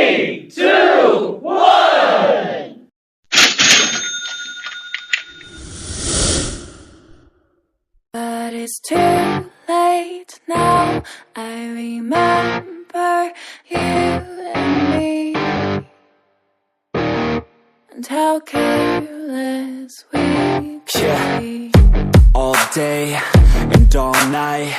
3, 2, 1. But it's too late now. I remember you and me, and how careless we could be. All day and all night,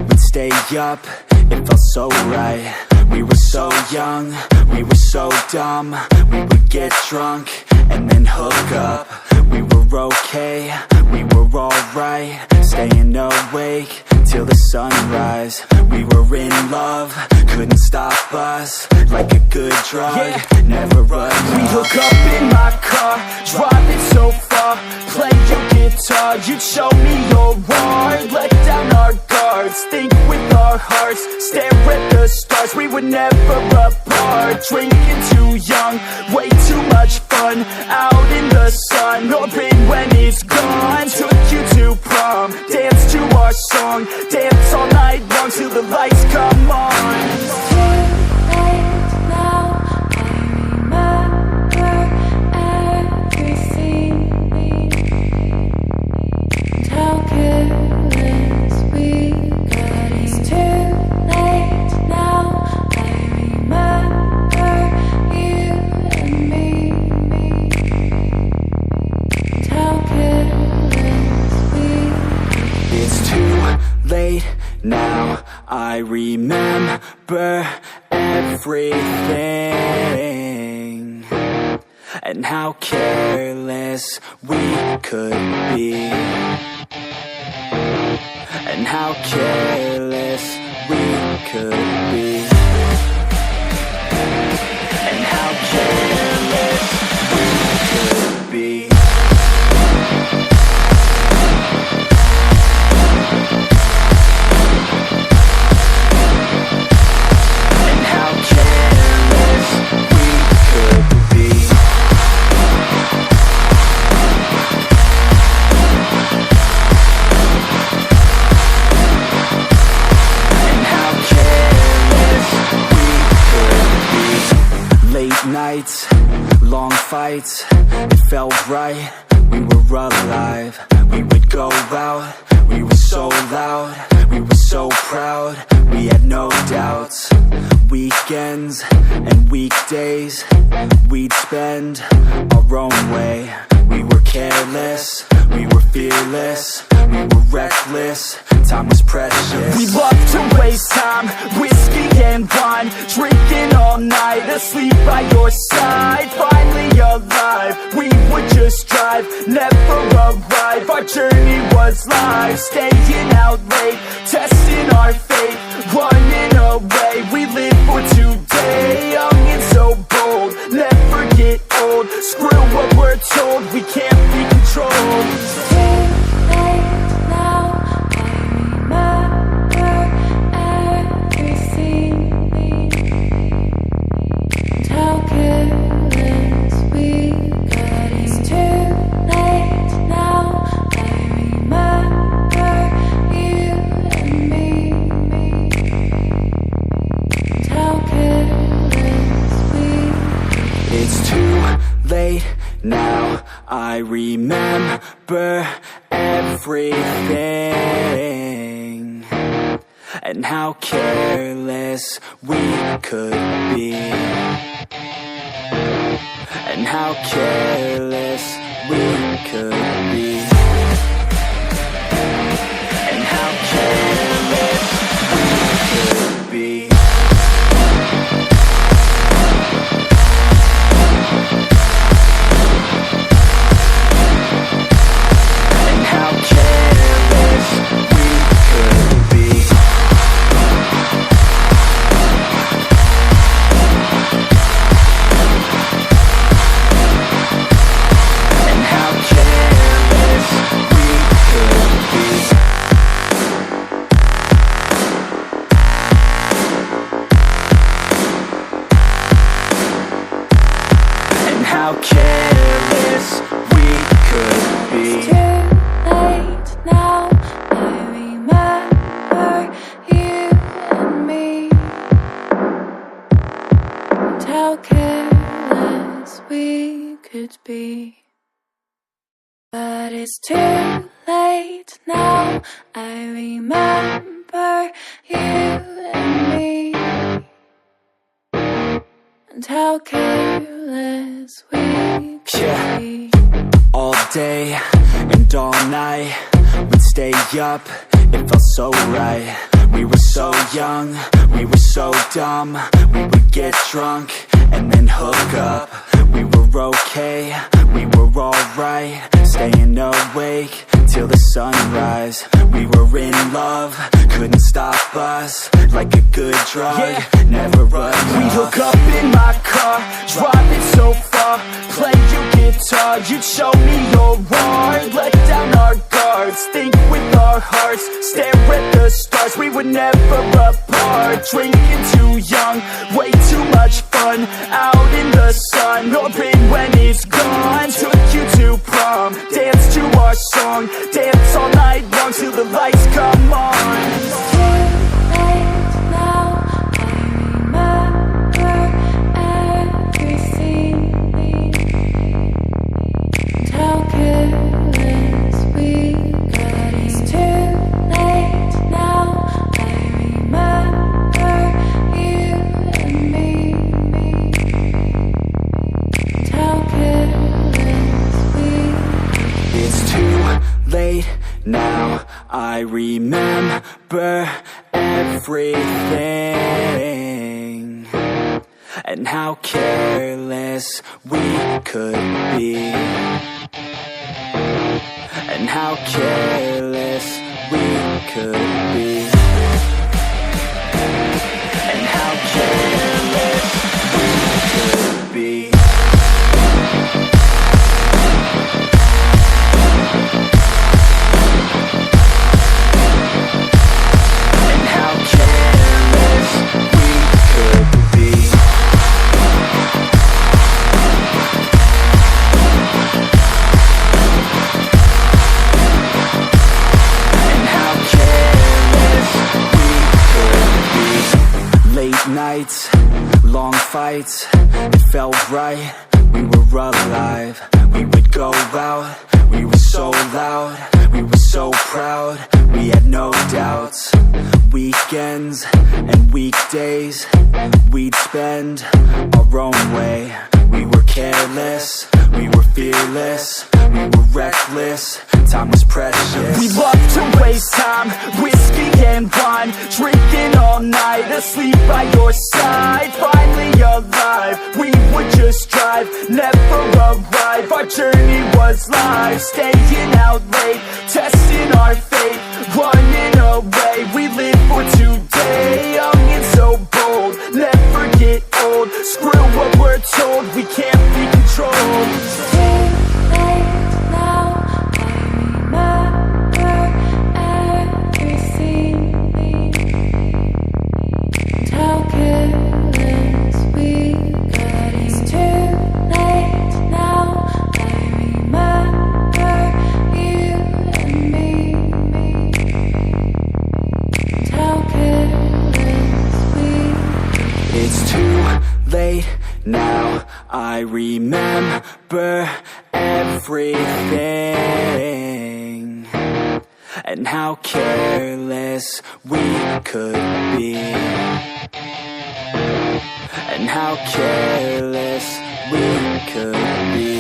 we'd stay up, it felt so right. We were so young, we were so dumb. We would get drunk and then hook up. We were okay, we were alright, staying awake till the sunrise. We were in love, couldn't stop us, like a good drug, never run. We'd hook up in my car, driving so far, play your guitar, you'd show me your art, let down our guards, think with our hearts, stare at the stars. We were never apart, drinking too young, way too much fun, out in the sun, hoping when it's gone. Took you to prom, dance to our song, dance all night long till the lights come on. It's too late now. I remember everything, and how careless we got. It's too late now. I remember you and me, and how careless we got. It's too late now, I remember everything, and how careless we could be, and how careless we could be, and how careless we could be. Nights, long fights, it felt right, we were alive. We would go out, we were so loud, we were so proud, we had no doubts. Weekends and weekdays, we'd spend our own way. We were careless, we were fearless, we were reckless, time was precious. We loved to waste time, whiskey and wine, drinking all night, asleep by your side. Finally alive, we would just drive, never arrive. Our journey was live, staying out late, testing our fate, running away. We live for today, young and so bold, never get old. Screw what we're told, we can't be controlled. It's too late now. I remember everything, and how careless we got. It's too late now. I remember you and me, and how careless we got. It's too late now, I remember everything, and how careless we could be, and how careless we could be, and how careless we could be. How careless we could be. It's too late now. I remember you and me, and how how careless we could be. But it's too late now. I remember you and me, and how careless we could be. All day and all night, we'd stay up, it felt so right. We were so young, we were so dumb. We would get drunk and then hook up. We were okay, we were alright, staying awake till the sunrise. We were in love, couldn't stop us. Like a good drug, never run. We'd hook up in my car, driving so far, play your guitar, you'd show me your art. Let down our guards, think with our hearts, stare at the stars. We were never apart, drinking too young, way too much fun, out in the sun, hoping when it's gone. Took you to prom, dance to our song, dance all night long till the lights come on. It's too late now. I remember everything, and how careless we got. It's too late now. I remember you and me, and how careless we got. It's too late now, I remember everything, and how careless we could be, and how careless we could be, and how careless we could be. Nights, long fights, it felt right, we were alive. We would go out, we were so loud, we were so proud, we had no doubts. Weekends and weekdays, we'd spend our own way. We were careless, we were fearless, we were reckless, time was precious. We loved to waste time, whiskey and wine, drinking all night, asleep by your side. Finally alive, we would just drive, never arrive. Our journey was live, staying out late, testing our fate, running away. We live for today, young and so bold, never get old. Screw what we're told, we can't be controlled. It's too late now. I remember everything, and how careless we got. It's too late now. I remember you and me, and how careless we got. It's too late now, I remember everything, and how careless we could be, and how careless we could be.